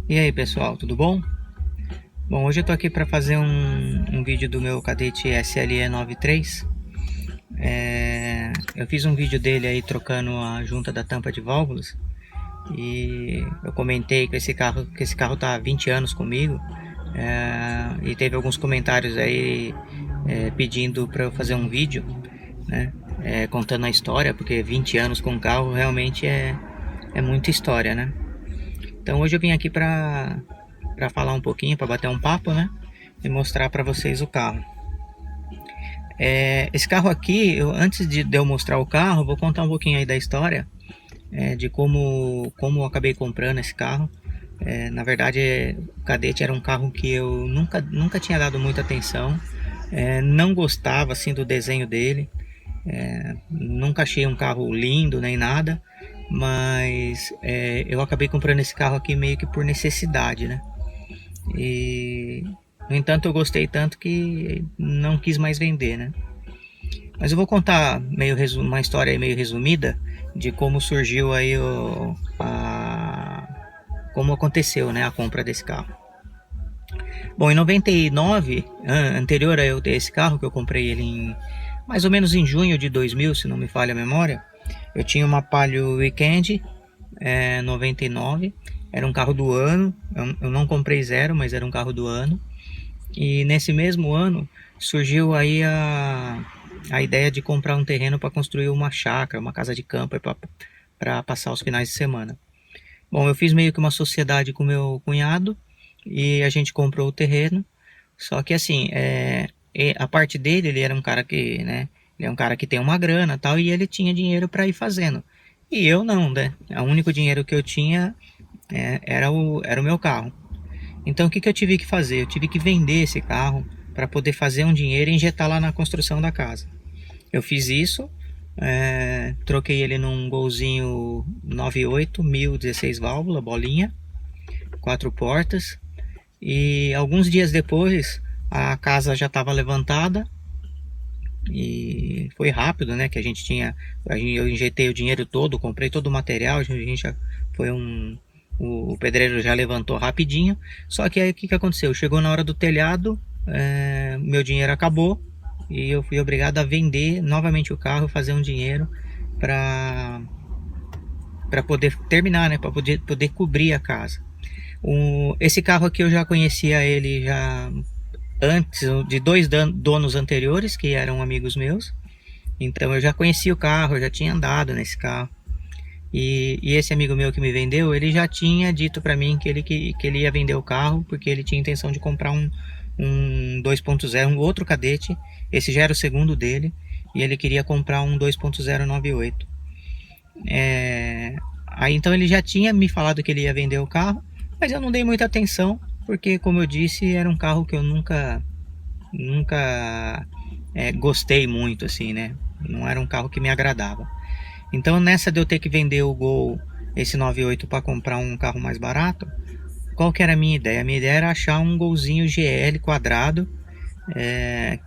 E aí pessoal, tudo bom? Bom, hoje eu tô aqui para fazer um vídeo do meu cadete SLE 93. Eu fiz um vídeo dele aí trocando a junta da tampa de válvulas e eu comentei que esse carro tá há 20 anos comigo, e teve alguns comentários aí pedindo para eu fazer um vídeo, né, contando a história, porque 20 anos com o carro realmente é muita história, né? Então hoje eu vim aqui para falar um pouquinho, para bater um papo, né? E mostrar para vocês o carro. Esse carro aqui, antes de eu mostrar o carro, vou contar um pouquinho aí da história, de como eu acabei comprando esse carro. Na verdade, o Cadete era um carro que eu nunca tinha dado muita atenção, não gostava assim do desenho dele, nunca achei um carro lindo nem nada, mas eu acabei comprando esse carro aqui meio que por necessidade, né? E no entanto eu gostei tanto que não quis mais vender, né? Mas eu vou contar uma história meio resumida de como surgiu aí como aconteceu, né, a compra desse carro. Bom, em 99, anterior a eu ter esse carro, que eu comprei ele mais ou menos em junho de 2000, se não me falha a memória, eu tinha uma Palio Weekend 99, era um carro do ano, eu não comprei zero, mas era um carro do ano. E nesse mesmo ano surgiu aí a ideia de comprar um terreno para construir uma chácara, uma casa de campo para passar os finais de semana. Bom, eu fiz meio que uma sociedade com meu cunhado e a gente comprou o terreno. Só que assim, a parte dele, ele era um cara que, né, ele é um cara que tem uma grana tal, e ele tinha dinheiro para ir fazendo. E eu não, né? O único dinheiro que eu tinha era o meu carro. Então o que eu tive que fazer? Eu tive que vender esse carro para poder fazer um dinheiro e injetar lá na construção da casa. Eu fiz isso, troquei ele num Golzinho 98, 1016 válvula, bolinha, 4 portas. E alguns dias depois a casa já estava levantada e foi rápido, né? Que eu injetei o dinheiro todo, comprei todo o material, a gente já foi o pedreiro já levantou rapidinho. Só que aí o que aconteceu? Chegou na hora do telhado, meu dinheiro acabou e eu fui obrigado a vender novamente o carro, fazer um dinheiro para poder terminar, né? Para poder cobrir a casa. Esse carro aqui eu já conhecia ele já antes de dois donos anteriores que eram amigos meus. Então eu já conhecia o carro, eu já tinha andado nesse carro. E esse amigo meu que me vendeu, ele já tinha dito para mim que ele ia vender o carro porque ele tinha intenção de comprar um 2.0, um outro Cadete. Esse já era o segundo dele e ele queria comprar um 2.0 98. Aí então ele já tinha me falado que ele ia vender o carro, mas eu não dei muita atenção porque, como eu disse, era um carro que eu nunca gostei muito, assim, né? Não era um carro que me agradava. Então, nessa de eu ter que vender o Gol, esse 98, para comprar um carro mais barato, qual que era a minha ideia? A minha ideia era achar um Golzinho GL quadrado,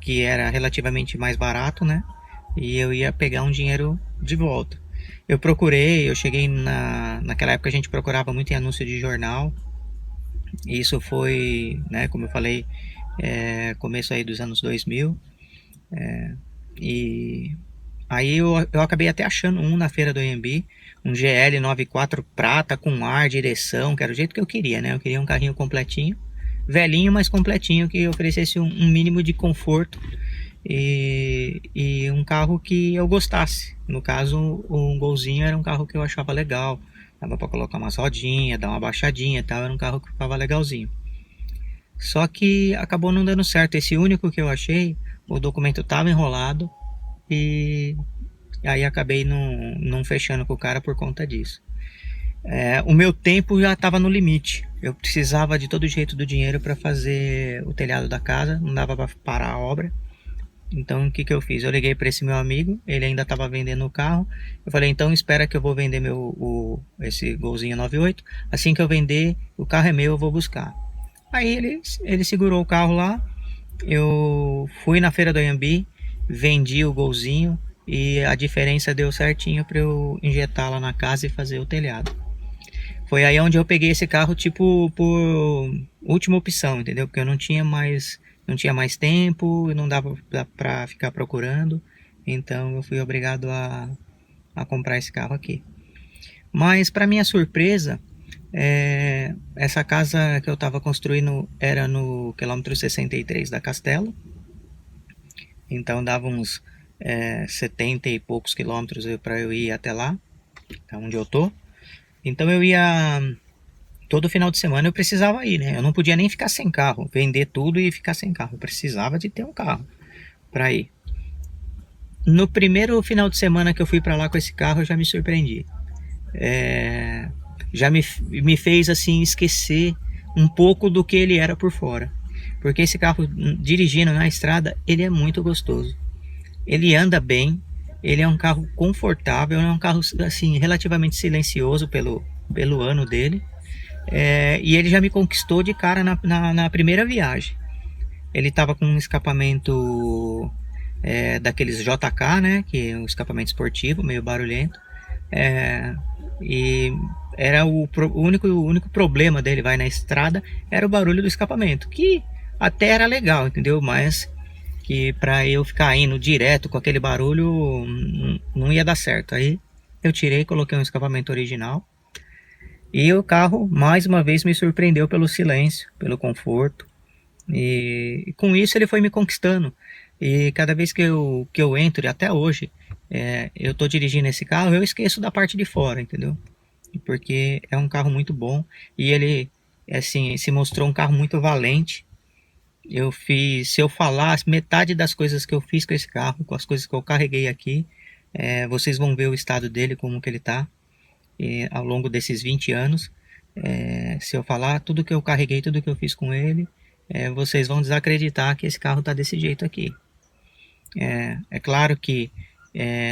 que era relativamente mais barato, né? E eu ia pegar um dinheiro de volta. Eu cheguei naquela época a gente procurava muito em anúncio de jornal. Isso foi, né, como eu falei, começo aí dos anos 2000. E aí eu acabei até achando um na feira do AMB, um GL 94 prata com ar, direção, que era o jeito que eu queria, né? Eu queria um carrinho completinho, velhinho, mas completinho, que oferecesse um mínimo de conforto e um carro que eu gostasse. No caso, um Golzinho era um carro que eu achava legal, dava para colocar umas rodinhas, dar uma baixadinha e tal, era um carro que ficava legalzinho. Só que acabou não dando certo. Esse único que eu achei, o documento estava enrolado e aí acabei não fechando com o cara por conta disso. O meu tempo já estava no limite. Eu precisava de todo jeito do dinheiro para fazer o telhado da casa, não dava para parar a obra. Então o que eu fiz? Eu liguei para esse meu amigo, ele ainda estava vendendo o carro. Eu falei, então espera que eu vou vender esse Golzinho 98. Assim que eu vender, o carro é meu, eu vou buscar. Aí ele segurou o carro lá, eu fui na feira do Anhembi, vendi o Golzinho e a diferença deu certinho para eu injetar lá na casa e fazer o telhado. Foi aí onde eu peguei esse carro, tipo, por última opção, entendeu? Porque eu não tinha mais tempo, e não dava pra ficar procurando. Então eu fui obrigado a comprar esse carro aqui. Mas para minha surpresa, essa casa que eu estava construindo era no quilômetro 63 da Castelo. Então dava uns 70 e poucos quilômetros para eu ir até lá, onde eu tô. Então eu ia todo final de semana, eu precisava ir, né? Eu não podia nem ficar sem carro, vender tudo e ficar sem carro. Eu precisava de ter um carro para ir. No primeiro final de semana que eu fui para lá com esse carro, eu já me surpreendi. Já me fez assim esquecer um pouco do que ele era por fora. Porque esse carro, dirigindo na estrada, ele é muito gostoso. Ele anda bem, ele é um carro confortável, é um carro assim relativamente silencioso pelo ano dele. E ele já me conquistou de cara na primeira viagem. Ele estava com um escapamento daqueles JK, né, que é um escapamento esportivo, meio barulhento. E era o único problema dele na estrada era o barulho do escapamento, que até era legal, entendeu? Mas que para eu ficar indo direto com aquele barulho não ia dar certo. Aí eu tirei, coloquei um escapamento original. E o carro mais uma vez me surpreendeu pelo silêncio, pelo conforto. E com isso ele foi me conquistando. E cada vez que eu entro, até hoje, eu tô dirigindo esse carro, eu esqueço da parte de fora, entendeu? Porque é um carro muito bom. E ele, assim, se mostrou um carro muito valente. Se eu falar metade das coisas que eu fiz com esse carro, com as coisas que eu carreguei aqui, vocês vão ver o estado dele, como que ele tá, ao longo desses 20 anos. Se eu falar tudo que eu carreguei, tudo que eu fiz com ele, vocês vão desacreditar que esse carro tá desse jeito aqui. É claro que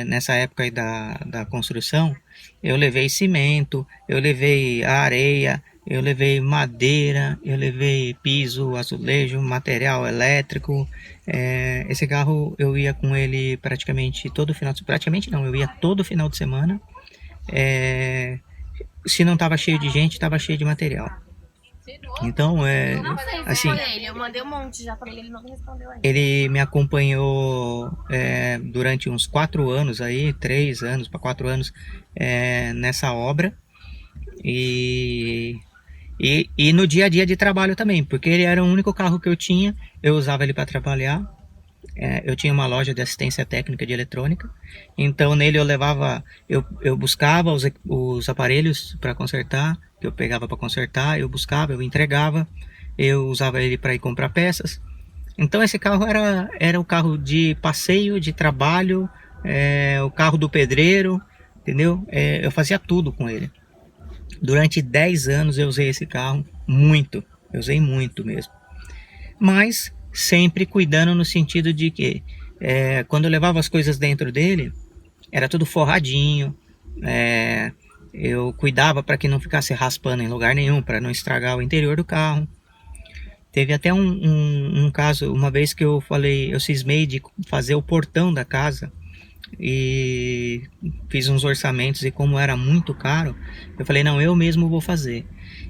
nessa época aí da construção, eu levei cimento, eu levei areia, eu levei madeira, eu levei piso, azulejo, material elétrico. Esse carro eu ia com ele praticamente todo final de praticamente não, eu ia todo final de semana. Se não estava cheio de gente, estava cheio de material. Então, assim, eu mandei um monte já para ele, não respondeu ainda. Ele me acompanhou durante uns 4 anos aí, 3 anos para 4 anos nessa obra. E no dia a dia de trabalho também, porque ele era o único carro que eu tinha, eu usava ele para trabalhar. Eu tinha uma loja de assistência técnica de eletrônica, então nele eu buscava os aparelhos para consertar, que eu pegava para consertar, eu buscava, eu entregava, eu usava ele para ir comprar peças. Então esse carro era o carro de passeio, de trabalho, o carro do pedreiro, entendeu? Eu fazia tudo com ele. Durante 10 anos eu usei esse carro muito, eu usei muito mesmo. Mas sempre cuidando no sentido de que quando eu levava as coisas dentro dele, era tudo forradinho, eu cuidava para que não ficasse raspando em lugar nenhum, para não estragar o interior do carro. Teve até um caso, uma vez que eu cismei de fazer o portão da casa e fiz uns orçamentos, e como era muito caro, eu falei, não, eu mesmo vou fazer.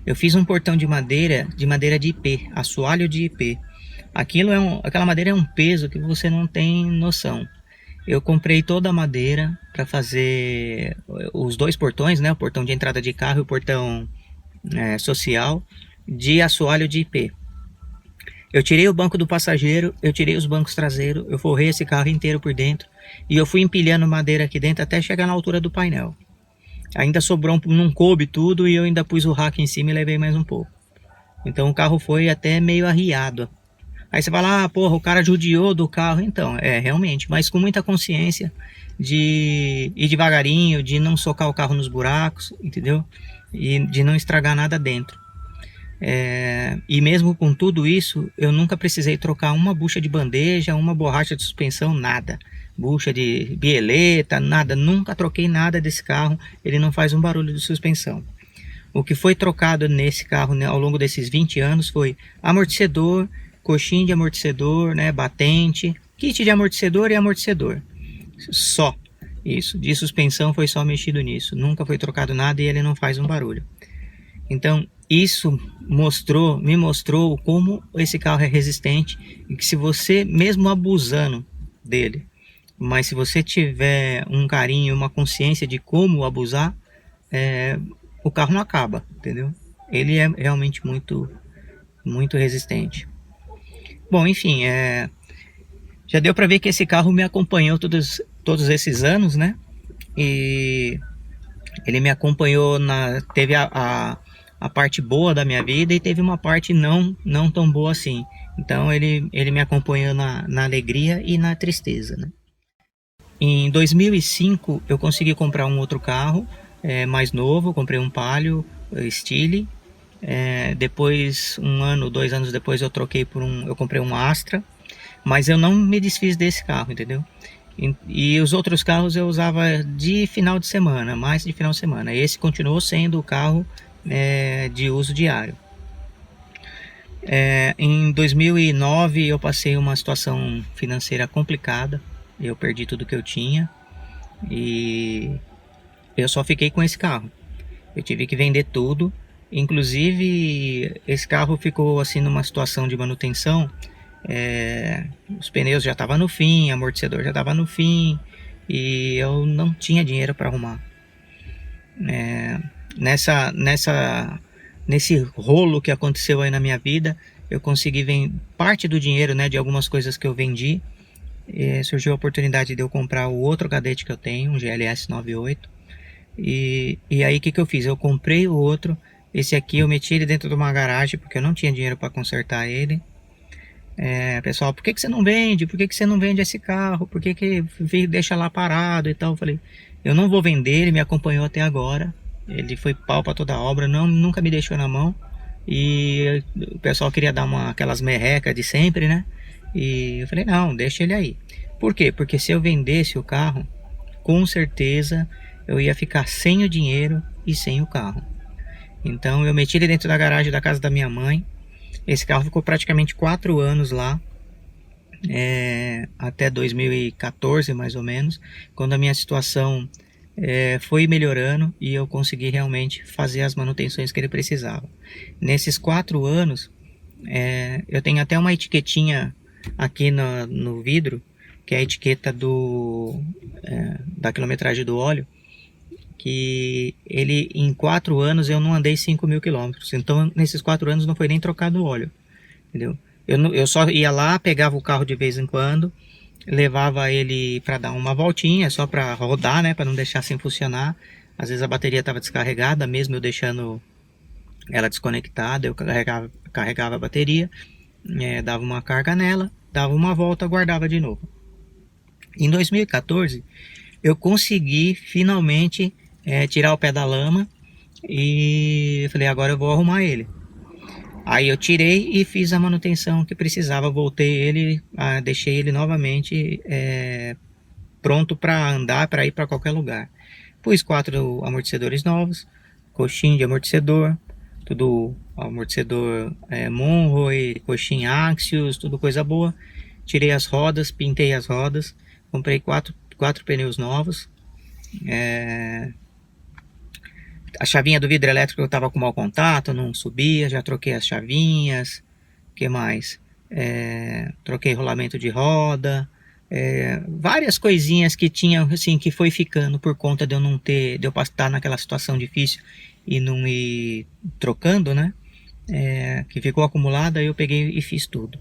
Eu fiz um portão de madeira de IP, assoalho de IP. Aquela madeira é um peso que você não tem noção. Eu comprei toda a madeira para fazer os 2 portões, né? O portão de entrada de carro e o portão social, de assoalho de IP. Eu tirei o banco do passageiro, eu tirei os bancos traseiros, eu forrei esse carro inteiro por dentro e eu fui empilhando madeira aqui dentro até chegar na altura do painel. Ainda sobrou, não coube tudo, e eu ainda pus o rack em cima e levei mais um pouco. Então o carro foi até meio arriado. Aí você fala, porra, o cara judiou do carro. Então, realmente, mas com muita consciência de ir devagarinho, de não socar o carro nos buracos, entendeu? E de não estragar nada dentro. E mesmo com tudo isso, eu nunca precisei trocar uma bucha de bandeja, uma borracha de suspensão, nada. Bucha de bieleta, nada. Nunca troquei nada desse carro. Ele não faz um barulho de suspensão. O que foi trocado nesse carro, né, ao longo desses 20 anos foi amortecedor, coxinha de amortecedor, né, batente, kit de amortecedor e amortecedor. Só isso. De suspensão foi só mexido nisso. Nunca foi trocado nada e ele não faz um barulho. Então, isso me mostrou como esse carro é resistente e que se você, mesmo abusando dele, mas se você tiver um carinho, uma consciência de como abusar, o carro não acaba, entendeu? Ele é realmente muito resistente. Bom, enfim, já deu para ver que esse carro me acompanhou todos esses anos, né? E ele me acompanhou teve a parte boa da minha vida e teve uma parte não tão boa assim. Então ele me acompanhou na alegria e na tristeza, né? Em 2005 eu consegui comprar um outro carro mais novo, comprei um Palio Stile. Depois, 2 anos depois, eu comprei um Astra, mas eu não me desfiz desse carro, entendeu? E os outros carros eu usava de final de semana, mais de final de semana. Esse continuou sendo o carro de uso diário. Em 2009 eu passei uma situação financeira complicada. Eu perdi tudo que eu tinha e eu só fiquei com esse carro. Eu tive que vender tudo. Inclusive, esse carro ficou assim numa situação de manutenção. Os pneus já estavam no fim, amortecedor já estava no fim e eu não tinha dinheiro para arrumar. Nesse rolo que aconteceu aí na minha vida, eu consegui vender parte do dinheiro, né, de algumas coisas que eu vendi. Surgiu a oportunidade de eu comprar o outro cadete que eu tenho, um GLS 98. E aí o que eu fiz? Eu comprei o outro. Esse aqui eu meti ele dentro de uma garagem porque eu não tinha dinheiro para consertar ele. Pessoal, por que você não vende? Por que você não vende esse carro? Por que deixa lá parado e tal? Eu falei, eu não vou vender, ele me acompanhou até agora. Ele foi pau para toda a obra, nunca me deixou na mão. E o pessoal queria dar aquelas merrecas de sempre, né? E eu falei, não, deixa ele aí. Por quê? Porque se eu vendesse o carro, com certeza eu ia ficar sem o dinheiro e sem o carro. Então eu meti ele dentro da garagem da casa da minha mãe. Esse carro ficou praticamente 4 anos lá, até 2014 mais ou menos, quando a minha situação foi melhorando e eu consegui realmente fazer as manutenções que ele precisava. Nesses 4 anos, eu tenho até uma etiquetinha aqui no vidro, que é a etiqueta da quilometragem do óleo, que ele em 4 anos eu não andei 5.000 quilômetros. Então nesses 4 anos não foi nem trocado o óleo, entendeu? Eu só ia lá, pegava o carro de vez em quando, levava ele para dar uma voltinha, só para rodar, né, para não deixar sem funcionar. Às vezes a bateria estava descarregada, mesmo eu deixando ela desconectada, eu carregava a bateria, dava uma carga nela, dava uma volta, guardava de novo. Em 2014 eu consegui finalmente tirar o pé da lama e falei, agora eu vou arrumar ele. Aí eu tirei e fiz a manutenção que precisava, voltei ele, deixei ele novamente pronto para andar, para ir para qualquer lugar. Pus 4 amortecedores novos, coxinha de amortecedor, tudo amortecedor Monroe, coxinha Axios, tudo coisa boa. Tirei as rodas, pintei as rodas, comprei 4 pneus novos. A chavinha do vidro elétrico eu estava com mau contato, não subia, já troquei as chavinhas. Que mais? Troquei rolamento de roda, várias coisinhas que tinham, assim, que foi ficando por conta de eu estar naquela situação difícil e não ir trocando, né? Que ficou acumulada, eu peguei e fiz tudo.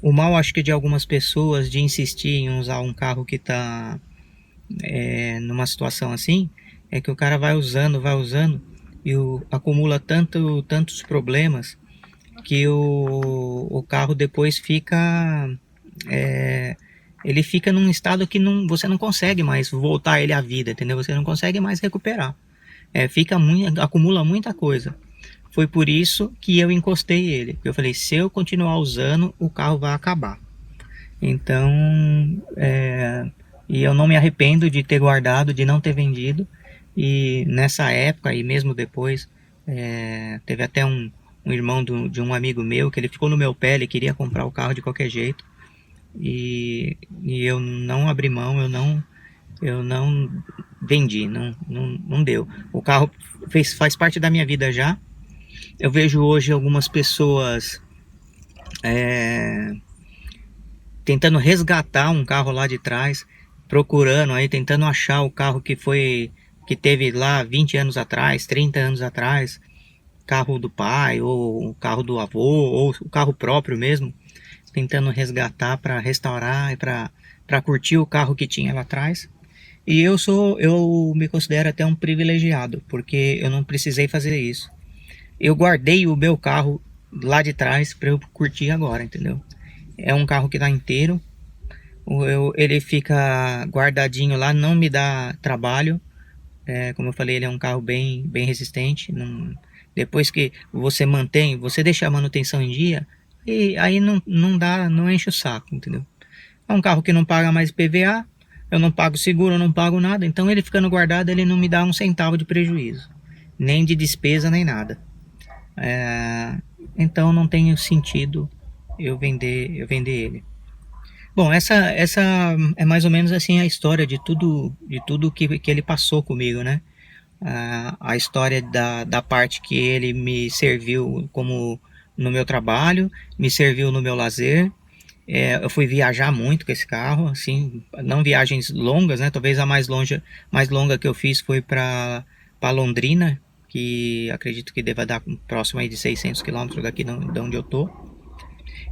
O mal, acho que de algumas pessoas de insistir em usar um carro que está numa situação assim, é que o cara vai usando e acumula tantos problemas que o carro depois fica ele fica num estado que você não consegue mais voltar ele à vida, entendeu? Você não consegue mais recuperar, acumula muita coisa. Foi por isso que eu encostei ele, porque eu falei, se eu continuar usando, o carro vai acabar. Então e eu não me arrependo de ter guardado, de não ter vendido. E nessa época e mesmo depois, teve até um irmão de um amigo meu que ele ficou no meu pé, ele queria comprar o carro de qualquer jeito. E eu não abri mão, eu não vendi, não deu. O carro faz parte da minha vida já. Eu vejo hoje algumas pessoas tentando resgatar um carro lá de trás, procurando aí, tentando achar o carro que teve lá 20 anos atrás, 30 anos atrás, carro do pai, ou o carro do avô, ou o carro próprio mesmo, tentando resgatar para restaurar e para curtir o carro que tinha lá atrás. E eu me considero até um privilegiado, porque eu não precisei fazer isso. Eu guardei o meu carro lá de trás para eu curtir agora, entendeu? É um carro que tá inteiro, ele fica guardadinho lá, não me dá trabalho. Como eu falei, ele é um carro bem resistente. Depois que você mantém, você deixa a manutenção em dia, e aí não enche o saco, entendeu? É um carro que não paga mais PVA, eu não pago seguro, eu não pago nada, então ele ficando guardado, ele não me dá um centavo de prejuízo, nem de despesa, nem nada. Então não tem sentido eu vender ele. Bom, essa é mais ou menos assim a história de tudo que ele passou comigo, né? A história da parte que ele me serviu como no meu trabalho, me serviu no meu lazer. Eu fui viajar muito com esse carro, assim, não viagens longas, né? Talvez a mais longa que eu fiz foi para Londrina, que acredito que deva dar próximo aí de 600 km daqui de onde eu tô.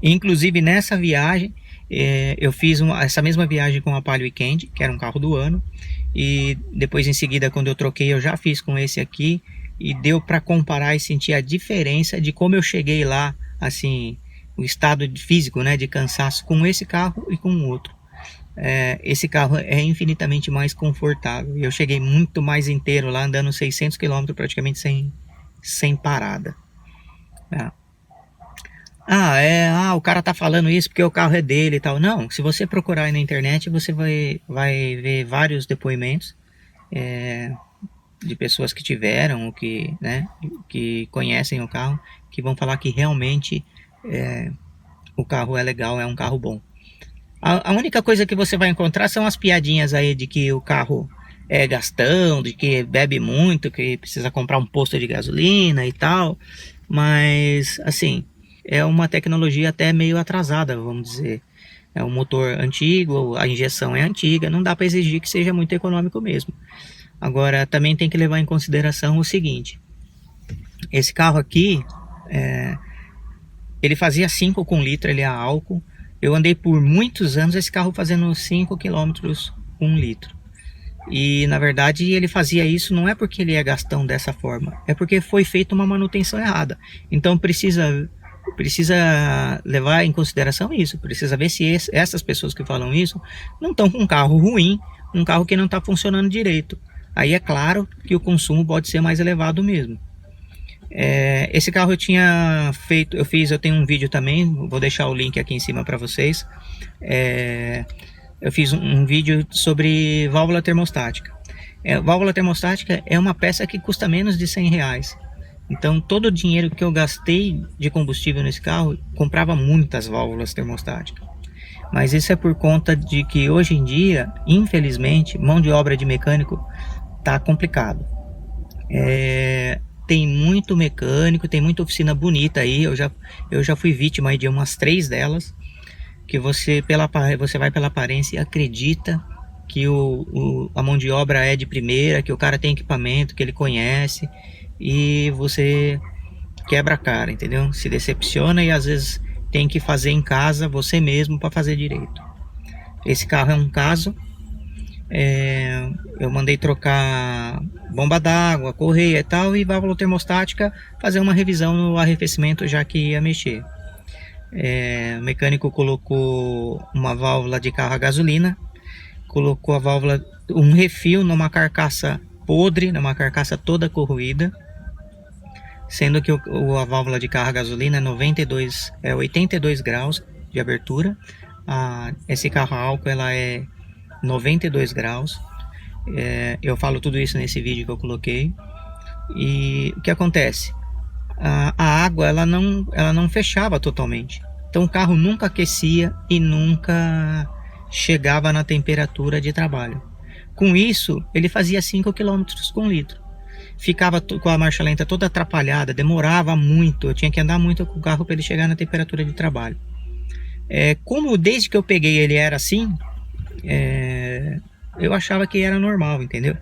Inclusive nessa viagem, eu fiz essa mesma viagem com a Palio Weekend, que era um carro do ano, e depois em seguida, quando eu troquei, eu já fiz com esse aqui, e deu para comparar e sentir a diferença de como eu cheguei lá, assim, o estado físico, né, de cansaço com esse carro e com o outro. Esse carro é infinitamente mais confortável, e eu cheguei muito mais inteiro lá, andando 600 km praticamente sem parada. O cara tá falando isso porque o carro é dele e tal. Não, se você procurar aí na internet, você vai ver vários depoimentos de pessoas que tiveram, ou que conhecem o carro, que vão falar que realmente o carro é legal, é um carro bom. A única coisa que você vai encontrar são as piadinhas aí de que o carro é gastão, de que bebe muito, que precisa comprar um posto de gasolina e tal. Mas, assim, é uma tecnologia até meio atrasada, vamos dizer. É um motor antigo, a injeção é antiga, não dá para exigir que seja muito econômico mesmo. Agora, também tem que levar em consideração o seguinte: esse carro aqui, ele fazia 5 com litro, ele é a álcool. Eu andei por muitos anos esse carro fazendo 5 km com 1 litro. E na verdade ele fazia isso não é porque ele é gastão dessa forma, é porque foi feita uma manutenção errada. Então precisa levar em consideração isso, precisa ver se essas pessoas que falam isso não estão com um carro ruim, um carro que não está funcionando direito. Aí é claro que o consumo pode ser mais elevado mesmo. Esse carro eu tenho um vídeo também, vou deixar o link aqui em cima para vocês. Eu fiz um vídeo sobre válvula termostática. Válvula termostática é uma peça que custa menos de R$100. Então todo o dinheiro que eu gastei de combustível nesse carro, comprava muitas válvulas termostáticas. Mas isso é por conta de que hoje em dia, infelizmente, mão de obra de mecânico tá complicado. Tem muito mecânico, tem muita oficina bonita aí. Eu já fui vítima aí de umas 3 delas, que você vai pela aparência e acredita que a mão de obra é de primeira, que o cara tem equipamento, que ele conhece, e você quebra a cara, entendeu? Se decepciona e às vezes tem que fazer em casa você mesmo para fazer direito. Esse carro é um caso. Eu mandei trocar bomba d'água, correia e tal, e válvula termostática, fazer uma revisão no arrefecimento, já que ia mexer. O mecânico colocou uma válvula de carro a gasolina, colocou a válvula, um refil numa carcaça podre, numa carcaça toda corroída, sendo que a válvula de carro a gasolina é 82 graus de abertura. Esse carro a álcool ela é 92 graus. Eu falo tudo isso nesse vídeo que eu coloquei. E o que acontece? A água ela não fechava totalmente, então o carro nunca aquecia e nunca chegava na temperatura de trabalho. Com isso, ele fazia 5 quilômetros com litro. Ficava com a marcha lenta toda atrapalhada, demorava muito, eu tinha que andar muito com o carro para ele chegar na temperatura de trabalho. Como desde que eu peguei ele era assim, eu achava que era normal, entendeu?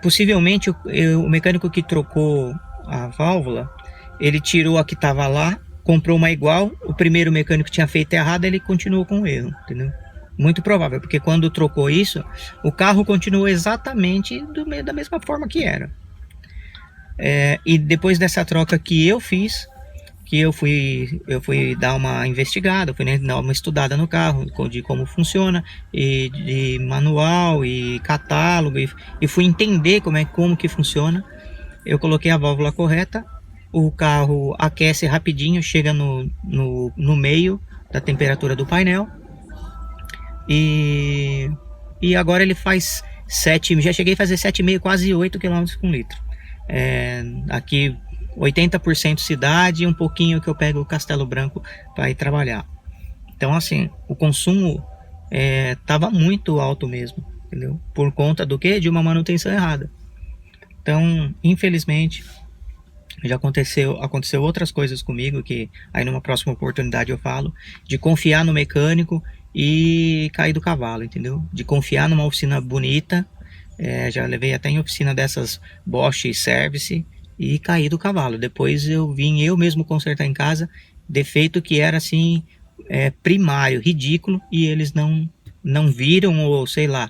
Possivelmente o mecânico que trocou a válvula, ele tirou a que estava lá, comprou uma igual, o primeiro mecânico tinha feito errado, ele continuou com o erro, entendeu? Muito provável, porque quando trocou isso, o carro continuou exatamente da mesma forma que era. E depois dessa troca que eu fiz, que eu fui dar uma investigada, fui dar uma estudada no carro, de como funciona, e de manual e catálogo, e fui entender como que funciona. Eu coloquei a válvula correta, o carro aquece rapidinho, chega no meio da temperatura do painel, e agora ele faz 7, já cheguei a fazer 7,5, quase 8 km com litro. Aqui 80% cidade e um pouquinho que eu pego o Castelo Branco para ir trabalhar. Então assim, o consumo estava muito alto mesmo, entendeu? Por conta do que? De uma manutenção errada. Então, infelizmente, já aconteceu outras coisas comigo, que aí numa próxima oportunidade eu falo, de confiar no mecânico e cair do cavalo, entendeu? De confiar numa oficina bonita, já levei até em oficina dessas Bosch Service e caí do cavalo. Depois eu vim eu mesmo consertar em casa, defeito que era assim, primário, ridículo, e eles não viram, ou sei lá,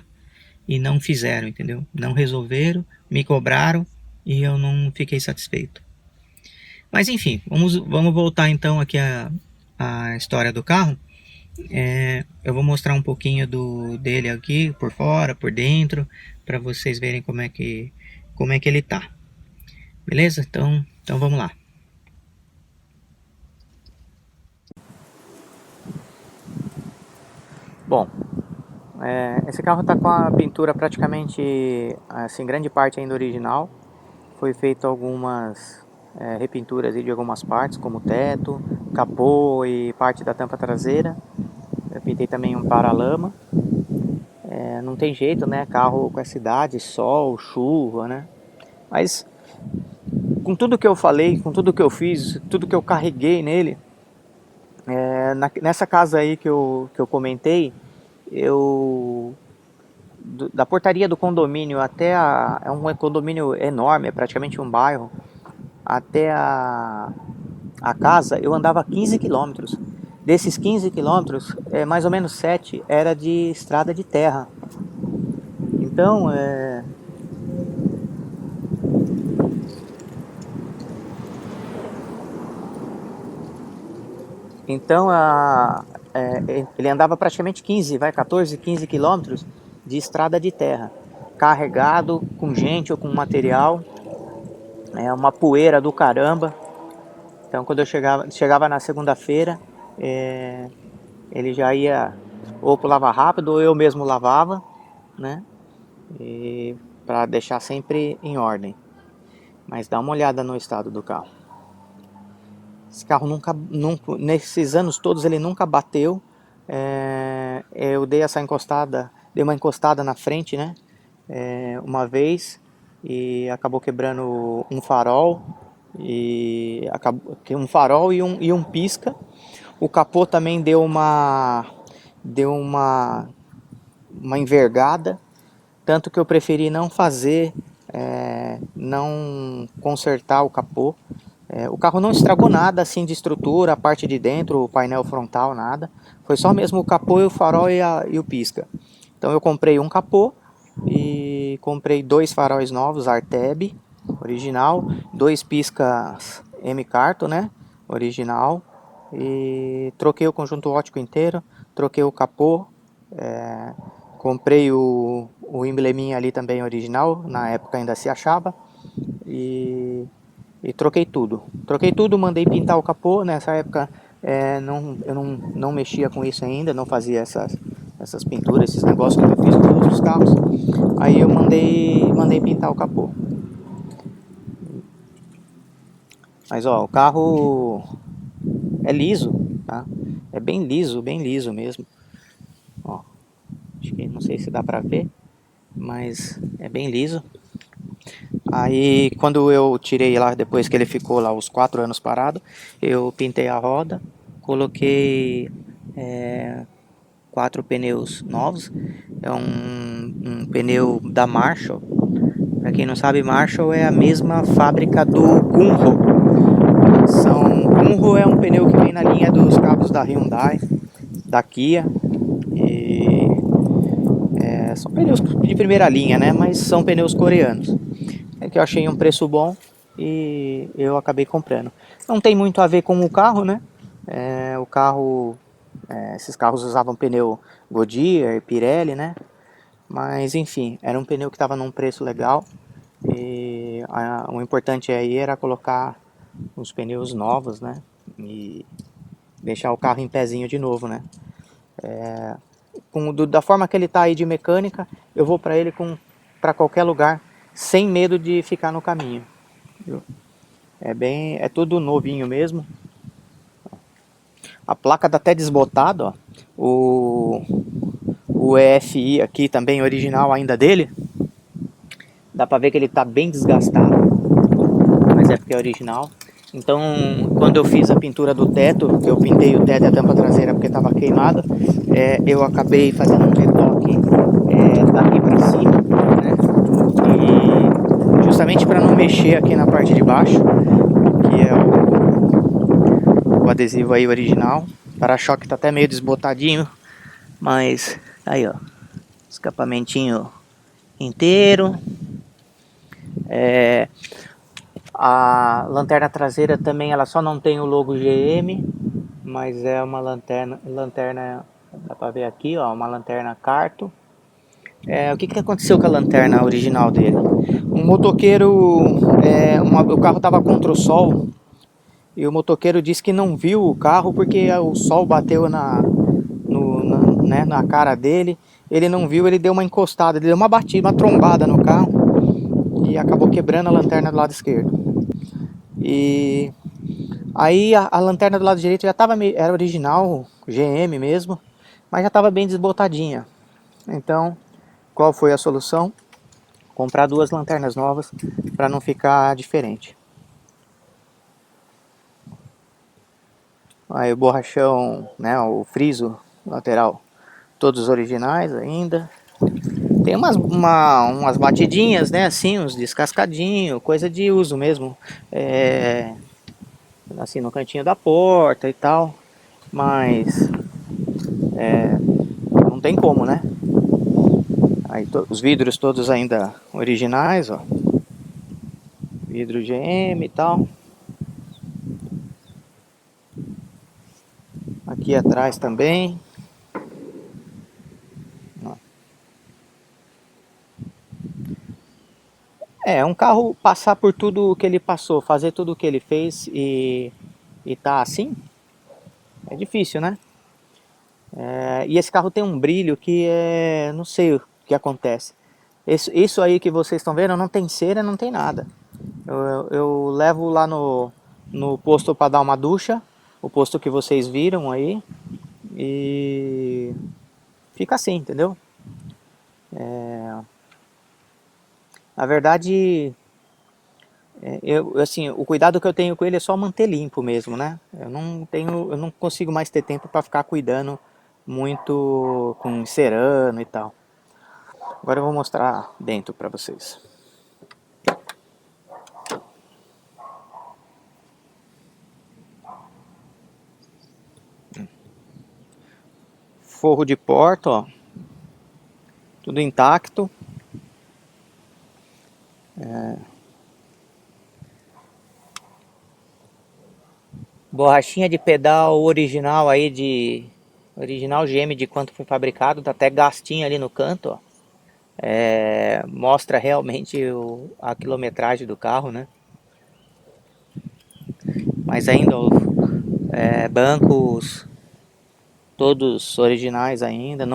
e não fizeram, entendeu? Não resolveram, me cobraram e eu não fiquei satisfeito. Mas enfim, vamos voltar então aqui a história do carro. Eu vou mostrar um pouquinho dele aqui, por fora, por dentro, para vocês verem como é que ele tá. Beleza? Então vamos lá. Bom, esse carro está com a pintura praticamente, assim, grande parte ainda original. Foi feito algumas repinturas de algumas partes, como teto, capô e parte da tampa traseira. Eu pintei também um paralama. Não tem jeito, né? Carro com essa idade, sol, chuva, né? Mas com tudo que eu falei, com tudo que eu fiz, tudo que eu carreguei nele, nessa casa aí que eu comentei, da portaria do condomínio até é um condomínio enorme, é praticamente um bairro, até a casa eu andava 15 quilômetros. Desses 15 quilômetros, mais ou menos 7 era de estrada de terra. Então, ele andava praticamente 14, 15 quilômetros de estrada de terra, carregado com gente ou com material, uma poeira do caramba. Então quando eu chegava na segunda-feira, ele já ia ou pro lava rápido ou eu mesmo lavava, né? Para deixar sempre em ordem. Mas dá uma olhada no estado do carro. Esse carro nunca, nesses anos todos ele nunca bateu. Eu dei uma encostada na frente, né? Uma vez, e acabou quebrando um farol e um pisca. O capô também deu uma envergada, tanto que eu preferi não fazer, não consertar o capô. O carro não estragou nada assim de estrutura, a parte de dentro, o painel frontal, nada. Foi só mesmo o capô e o farol e o pisca. Então eu comprei um capô e comprei 2 faróis novos, Arteb, original, 2 piscas M-Carto, né, original, e troquei o conjunto óptico inteiro, troquei o capô, comprei o embleminha ali também original, na época ainda se achava, e troquei tudo. Mandei pintar o capô. Nessa época eu não mexia com isso ainda, não fazia essas pinturas, esses negócios que eu fiz com todos os carros. Aí eu mandei pintar o capô. Mas ó, o carro é liso, tá? É bem liso mesmo. Ó, acho que não sei se dá pra ver. mas é bem liso. Aí quando eu tirei lá, depois que ele ficou lá os 4 anos parado, eu pintei a roda, coloquei 4 pneus novos. É um pneu da Marshall. Para quem não sabe, Marshall é a mesma fábrica do Gunro. Gunro é um pneu que vem na linha dos carros da Hyundai, da Kia. E são pneus de primeira linha, né? Mas são pneus coreanos. É que eu achei um preço bom e eu acabei comprando. Não tem muito a ver com o carro, né? O carro, esses carros usavam pneu Goodyear, Pirelli, né? Mas enfim, era um pneu que estava num preço legal e o importante aí era colocar os pneus novos, né? E deixar o carro em pezinho de novo, né? Da forma que ele está aí de mecânica, eu vou para ele para qualquer lugar sem medo de ficar no caminho. Viu? É tudo novinho mesmo. A placa tá até desbotada, ó. O EFI aqui também original ainda dele. Dá pra ver que ele tá bem desgastado, mas é porque é original. Então, quando eu fiz a pintura do teto, eu pintei o teto e a tampa traseira porque estava queimada, eu acabei fazendo um retoque daqui para cima, né? E justamente para não mexer aqui na parte de baixo, que é o adesivo aí original. O para-choque tá até meio desbotadinho, mas aí ó, escapamentinho inteiro. A lanterna traseira também, ela só não tem o logo GM, mas é uma lanterna, dá pra ver aqui, ó, uma lanterna Carto. O que aconteceu com a lanterna original dele? Um motoqueiro, o carro estava contra o sol e o motoqueiro disse que não viu o carro porque o sol bateu na cara dele. Ele não viu, ele deu uma encostada, ele deu uma batida, uma trombada no carro e acabou quebrando a lanterna do lado esquerdo. E aí a lanterna do lado direito já era original, GM mesmo, mas já estava bem desbotadinha. Então, qual foi a solução? Comprar 2 lanternas novas para não ficar diferente. Aí o borrachão, né, o friso lateral, todos originais ainda. Tem umas batidinhas, né, assim, uns descascadinhos, coisa de uso mesmo. Assim, no cantinho da porta e tal. Mas não tem como, né? Aí os vidros todos ainda originais, ó. Vidro GM e tal. Aqui atrás também. Um carro passar por tudo que ele passou, fazer tudo o que ele fez e tá assim, é difícil, né? E esse carro tem um brilho que não sei o que acontece. Isso aí que vocês estão vendo não tem cera, não tem nada. Eu levo lá no posto para dar uma ducha, o posto que vocês viram aí, e fica assim, entendeu? Na verdade, assim, o cuidado que eu tenho com ele é só manter limpo mesmo, né? Eu não consigo mais ter tempo para ficar cuidando muito com cerano e tal. Agora eu vou mostrar dentro para vocês. Forro de porta, ó, tudo intacto. Borrachinha de pedal original aí original GM de quanto foi fabricado, tá até gastinho ali no canto, ó. Mostra realmente a quilometragem do carro, né? Mas ainda bancos todos originais ainda,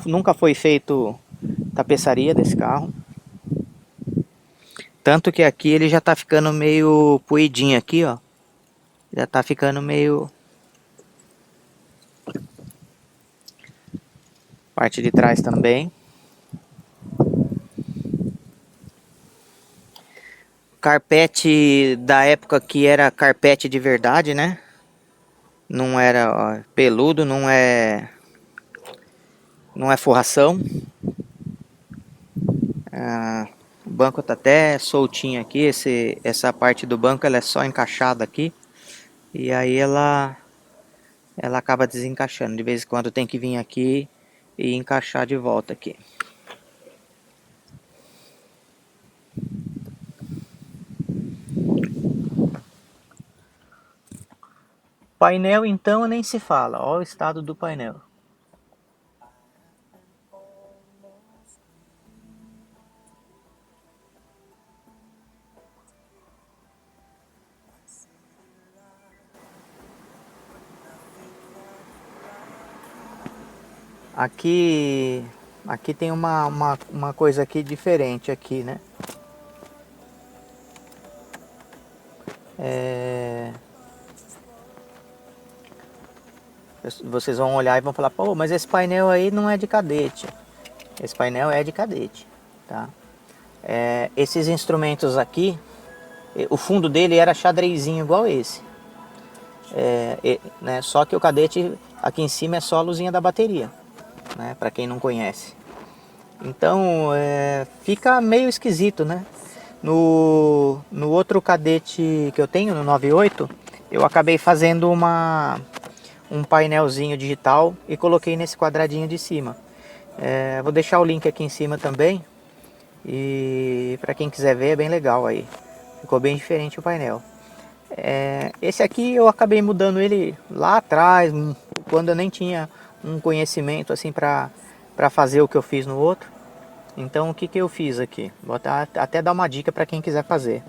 nunca foi feito tapeçaria desse carro. Tanto que aqui ele já tá ficando meio poidinho aqui, ó. Já tá ficando meio... Parte de trás também. Carpete da época que era carpete de verdade, né? Não era peludo, não é forração. O banco tá até soltinho aqui, essa parte do banco ela é só encaixada aqui. E aí ela acaba desencaixando. De vez em quando tem que vir aqui e encaixar de volta aqui. Painel então nem se fala, olha o estado do painel. Aqui tem uma coisa aqui diferente aqui, né? Vocês vão olhar e vão falar, pô, mas esse painel aí não é de cadete. Esse painel é de cadete, tá? Esses instrumentos aqui, o fundo dele era xadrezinho igual esse. Né? Só que o cadete aqui em cima é só a luzinha da bateria, né? Para quem não conhece. Então fica meio esquisito, né? No outro cadete que eu tenho, no 98, eu acabei fazendo um painelzinho digital e coloquei nesse quadradinho de cima. Vou deixar o link aqui em cima também. E para quem quiser ver é bem legal aí. Ficou bem diferente o painel. Esse aqui eu acabei mudando ele lá atrás, quando eu nem tinha um conhecimento assim para fazer o que eu fiz no outro. Então o que eu fiz aqui? Vou até dar uma dica para quem quiser fazer.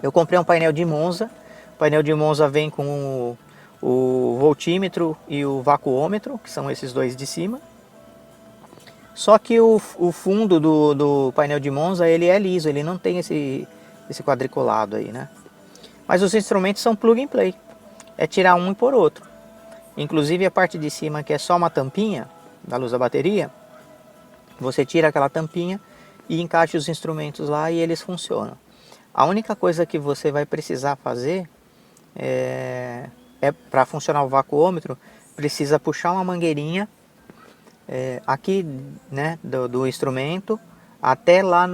Eu comprei um painel de Monza. O painel de Monza vem com o voltímetro e o vacuômetro, que são esses dois de cima. Só que o fundo do painel de Monza ele é liso, ele não tem esse quadriculado aí, né? Mas os instrumentos são plug and play. É tirar um e pôr outro. Inclusive a parte de cima que é só uma tampinha da luz da bateria, você tira aquela tampinha e encaixa os instrumentos lá e eles funcionam. A única coisa que você vai precisar fazer para funcionar o vacuômetro, precisa puxar uma mangueirinha aqui, né, do instrumento até lá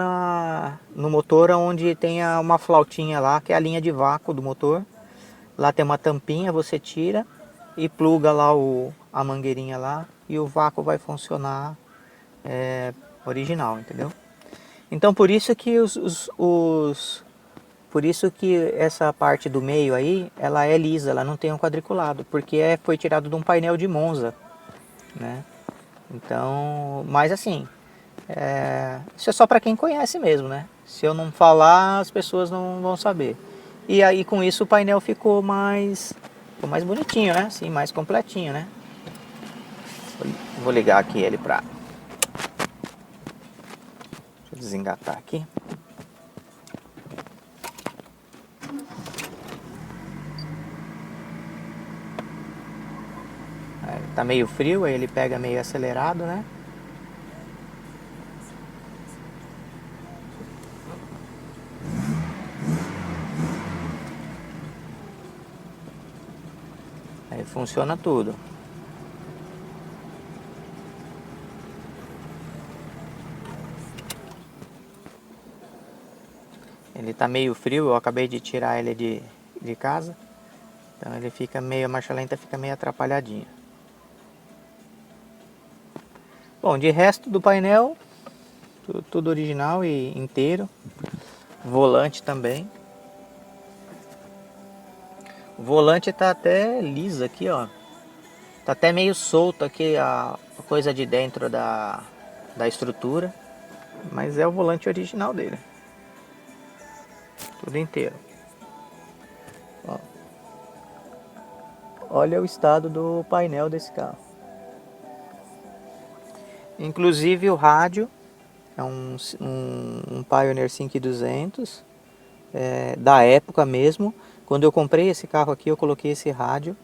no motor, onde tem uma flautinha lá, que é a linha de vácuo do motor. Lá tem uma tampinha, você tira e pluga lá a mangueirinha lá e o vácuo vai funcionar original, entendeu? Então por isso que por isso que essa parte do meio aí, ela é lisa, ela não tem um quadriculado, porque foi tirado de um painel de Monza, né? Então, mas assim, isso é só para quem conhece mesmo, né? Se eu não falar, as pessoas não vão saber. E aí com isso o painel ficou mais bonitinho, né? Assim, mais completinho, né? Vou ligar aqui ele pra... Deixa eu desengatar aqui. Tá meio frio, aí ele pega meio acelerado, né? Aí funciona tudo. Ele tá meio frio, eu acabei de tirar ele de casa. Então ele fica meio, a marcha lenta fica meio atrapalhadinha. Bom, de resto do painel, tudo original e inteiro. Volante também. O volante tá até liso aqui, ó. Tá até meio solto aqui a coisa de dentro da estrutura. Mas é o volante original dele. Tudo inteiro. Ó. Olha o estado do painel desse carro. Inclusive o rádio é um Pioneer 5200 da época mesmo. Quando eu comprei esse carro aqui, eu coloquei esse rádio.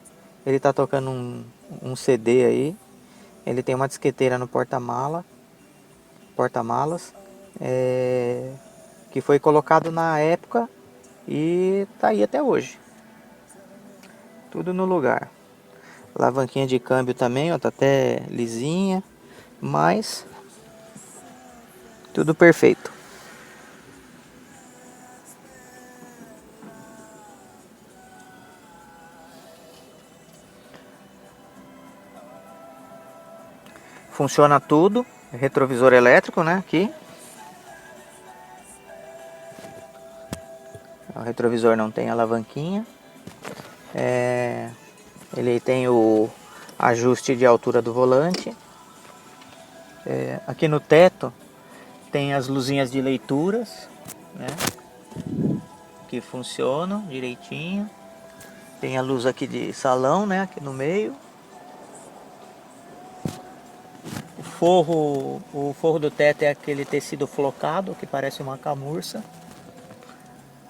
Ele tá tocando um CD aí. Ele tem uma disqueteira no porta-malas. que foi colocado na época e tá aí até hoje. Tudo no lugar. Alavanquinha de câmbio também, ó, tá até lisinha, mas tudo perfeito. Funciona tudo, retrovisor elétrico, né, aqui. O retrovisor não tem alavanquinha. Ele tem o ajuste de altura do volante. Aqui no teto tem as luzinhas de leituras, né, que funcionam direitinho. Tem a luz aqui de salão, né, aqui no meio. O forro do teto é aquele tecido flocado que parece uma camurça.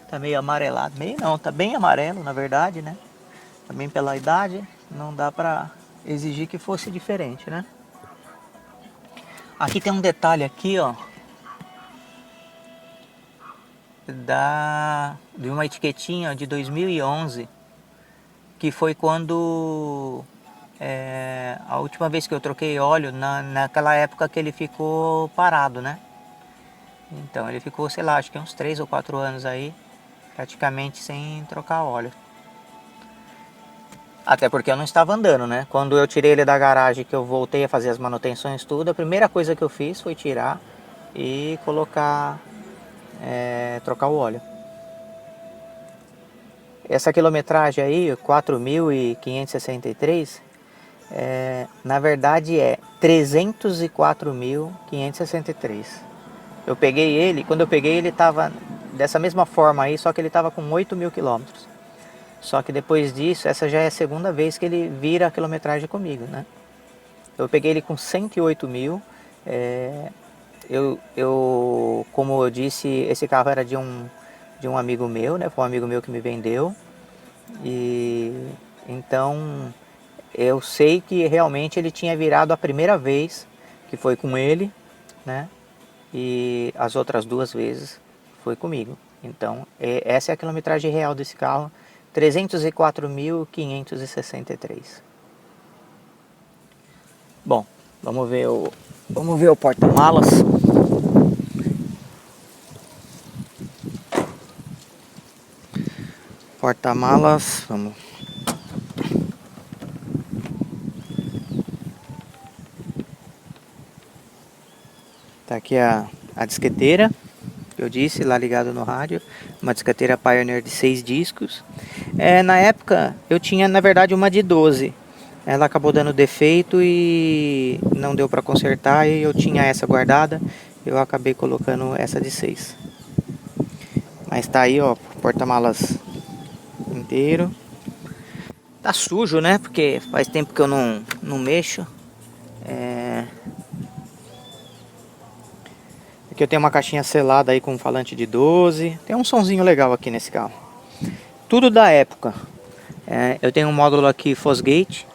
Tá meio amarelado, meio não, tá bem amarelo na verdade, né? Também pela idade, não dá pra exigir que fosse diferente, né? Aqui tem um detalhe aqui, ó, de uma etiquetinha de 2011, que foi quando a última vez que eu troquei óleo, naquela época que ele ficou parado, né? Então ele ficou, sei lá, acho que uns 3 ou 4 anos aí, praticamente sem trocar óleo. Até porque eu não estava andando, né? Quando eu tirei ele da garagem, que eu voltei a fazer as manutenções tudo, a primeira coisa que eu fiz foi tirar e colocar, trocar o óleo. Essa quilometragem aí, 4.563, na verdade é 304.563. Eu peguei ele, quando eu peguei ele estava dessa mesma forma aí, só que ele estava com 8.000 quilômetros. Só que depois disso, essa já é a segunda vez que ele vira a quilometragem comigo, né? Eu peguei ele com 108.000. Como eu disse, esse carro era de um amigo meu, né? Foi um amigo meu que me vendeu. E então eu sei que realmente ele tinha virado a primeira vez que foi com ele, né? E as outras 2 vezes foi comigo. Então essa é a quilometragem real desse carro, 304.563. Bom, vamos ver o porta-malas. Porta-malas, vamos. Tá aqui a disqueteira, que eu disse, lá ligado no rádio. Uma disqueteira Pioneer de 6 discos. Na época eu tinha na verdade uma de 12. Ela acabou dando defeito e não deu para consertar, e eu tinha essa guardada. Eu acabei colocando essa de 6. Mas tá aí, ó, porta-malas inteiro. Tá sujo, né? Porque faz tempo que eu não mexo. Aqui eu tenho uma caixinha selada aí com um falante de 12. Tem um sonzinho legal aqui nesse carro. Tudo da época. Eu tenho um módulo aqui Fosgate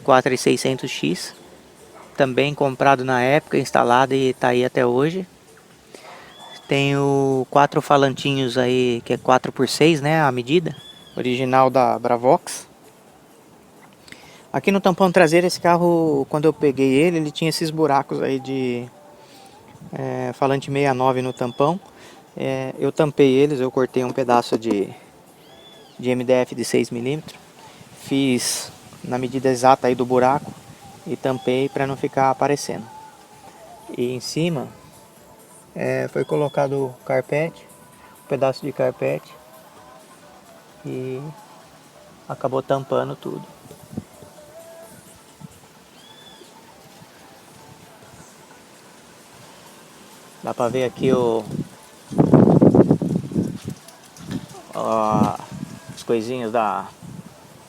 4600X. Também comprado na época, instalado e tá aí até hoje. Tenho 4 falantinhos aí, que é 4x6, né? A medida original da Bravox. Aqui no tampão traseiro, esse carro, quando eu peguei ele tinha esses buracos aí de falante 69 no tampão. Eu tampei eles, eu cortei um pedaço de MDF de 6mm, fiz na medida exata aí do buraco e tampei para não ficar aparecendo. E em cima foi colocado carpete, um pedaço de carpete, e acabou tampando tudo. Dá pra ver aqui os coisinhos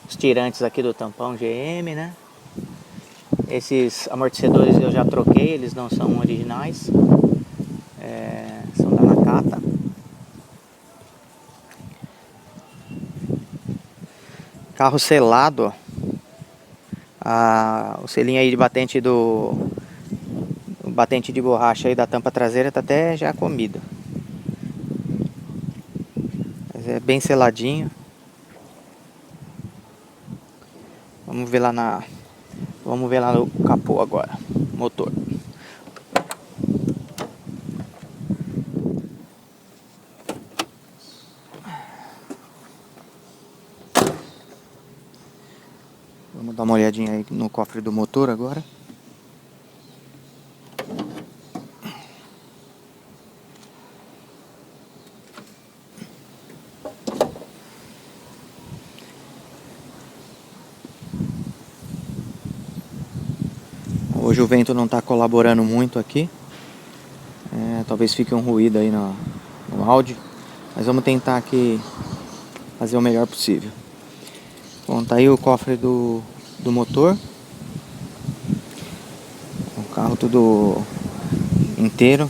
os tirantes aqui do tampão GM, né? Esses amortecedores eu já troquei, eles não são originais, são da Nakata. Carro selado, ó. O selinho aí de batente batente de borracha aí da tampa traseira tá até já comido. bem seladinho. Vamos ver lá no capô agora, motor. Vamos dar uma olhadinha aí no cofre do motor agora. Hoje o vento não está colaborando muito aqui. Talvez fique um ruído aí no áudio. Mas vamos tentar aqui fazer o melhor possível. Bom, tá aí o cofre do motor. O carro tudo inteiro.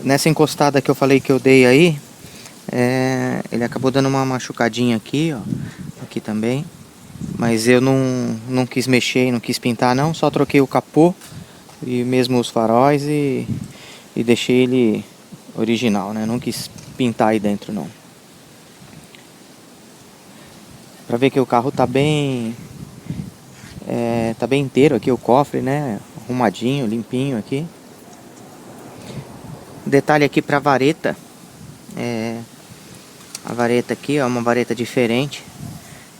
Nessa encostada que eu falei que eu dei aí, ele acabou dando uma machucadinha aqui, ó. Aqui também. Mas eu não quis mexer, não quis pintar não. Só troquei o capô e mesmo os faróis e deixei ele original, né? Não quis pintar aí dentro não. Pra ver que o carro tá bem inteiro aqui, o cofre, né? Arrumadinho, limpinho aqui. Detalhe aqui pra vareta. A vareta aqui é uma vareta diferente.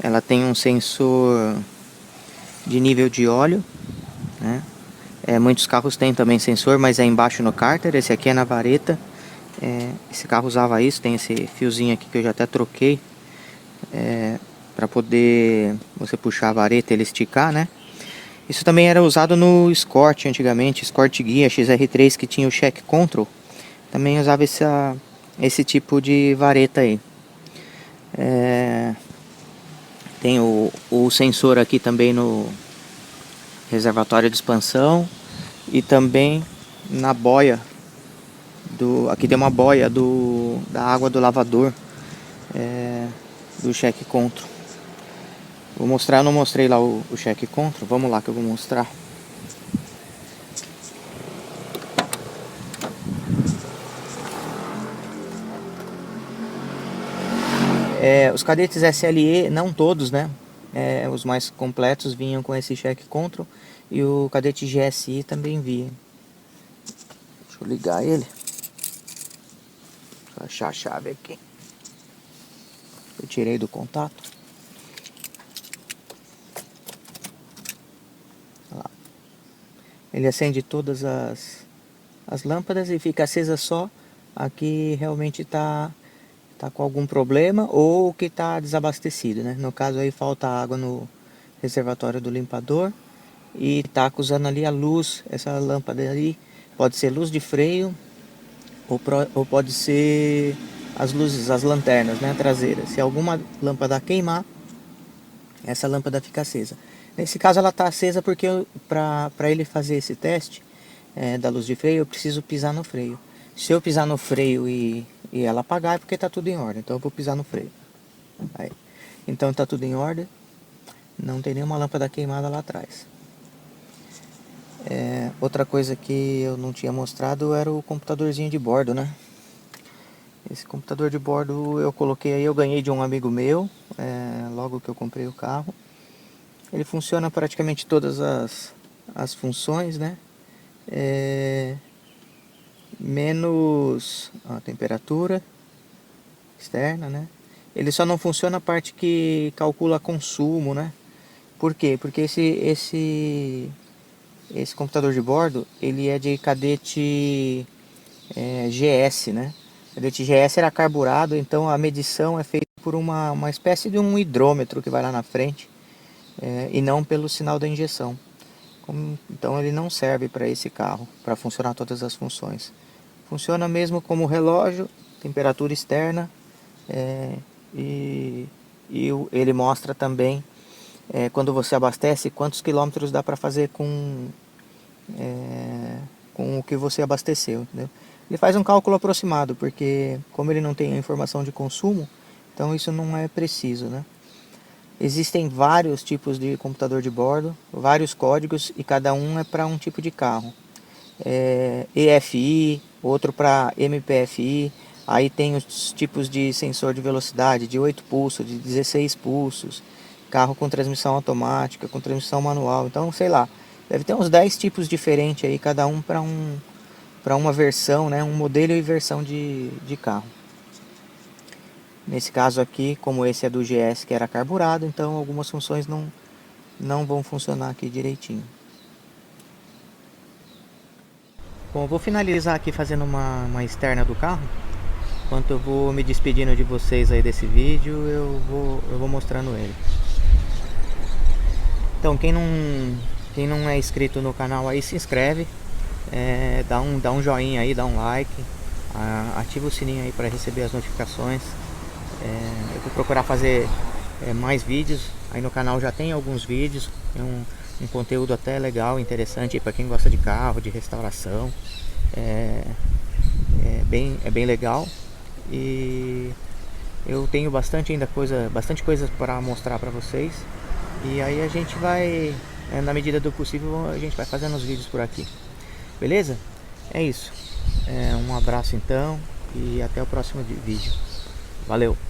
Ela tem um sensor de nível de óleo, né? Muitos carros têm também sensor, mas é embaixo no cárter. Esse aqui é na vareta. Esse carro usava isso. Tem esse fiozinho aqui que eu já até troquei, para poder você puxar a vareta e ele esticar, né? Isso também era usado no Escort antigamente, Escort Guia XR3, que tinha o Check Control. Também usava esse tipo de vareta aí. Tem o sensor aqui também no reservatório de expansão e também na boia aqui tem uma boia da água do lavador, do Check Control. Vou mostrar, eu não mostrei lá o Check Control. Vamos lá que eu vou mostrar. Os cadetes SLE, não todos, né? Os mais completos vinham com esse Check Control. E o cadete GSI também vinha. Deixa eu ligar ele. Deixa eu achar a chave aqui. Eu tirei do contato. Olha lá. Ele acende todas as lâmpadas e fica acesa só a que realmente tá com algum problema ou que está desabastecido, né? No caso aí falta água no reservatório do limpador e tá usando ali a luz, essa lâmpada ali pode ser luz de freio ou pode ser as luzes, as lanternas, né, traseiras. Se alguma lâmpada queimar, essa lâmpada fica acesa. Nesse caso ela está acesa porque para ele fazer esse teste da luz de freio eu preciso pisar no freio. Se eu pisar no freio e ela apagar é porque está tudo em ordem. Então eu vou pisar no freio. Aí. Então está tudo em ordem. Não tem nenhuma lâmpada queimada lá atrás. Outra coisa que eu não tinha mostrado era o computadorzinho de bordo, né? Esse computador de bordo eu coloquei aí, eu ganhei de um amigo meu, logo que eu comprei o carro. Ele funciona praticamente todas as funções, né? Menos a temperatura externa, né? Ele só não funciona a parte que calcula consumo, né? Por quê? Porque esse computador de bordo, ele é de cadete GS, né? Cadete GS era carburado, então a medição é feita por uma espécie de um hidrômetro que vai lá na frente, e não pelo sinal da injeção. Então ele não serve para esse carro, para funcionar todas as funções. Funciona mesmo como relógio, temperatura externa, e ele mostra também quando você abastece quantos quilômetros dá para fazer com o que você abasteceu, entendeu? Ele faz um cálculo aproximado, porque como ele não tem a informação de consumo, então isso não é preciso, né? Existem vários tipos de computador de bordo, vários códigos e cada um é para um tipo de carro. EFI, outro para MPFI, Aí tem os tipos de sensor de velocidade, de 8 pulsos, de 16 pulsos, carro com transmissão automática, com transmissão manual. Então, sei lá, deve ter uns 10 tipos diferentes aí, cada um para uma versão, né? Um modelo e versão de carro. Nesse caso aqui, como esse é do GS que era carburado, então algumas funções não vão funcionar aqui direitinho. Bom, eu vou finalizar aqui fazendo uma externa do carro. Enquanto eu vou me despedindo de vocês aí desse vídeo, eu vou mostrando ele. Então, quem não é inscrito no canal aí, se inscreve, dá um joinha aí, dá um like, ativa o sininho aí para receber as notificações. Eu vou procurar fazer mais vídeos. Aí no canal já tem alguns vídeos, um conteúdo até legal, interessante para quem gosta de carro, de restauração. É bem legal. E eu tenho bastante coisa para mostrar para vocês. E aí a gente vai, na medida do possível, a gente vai fazendo os vídeos por aqui. Beleza? É isso. Um abraço então e até o próximo vídeo. Valeu!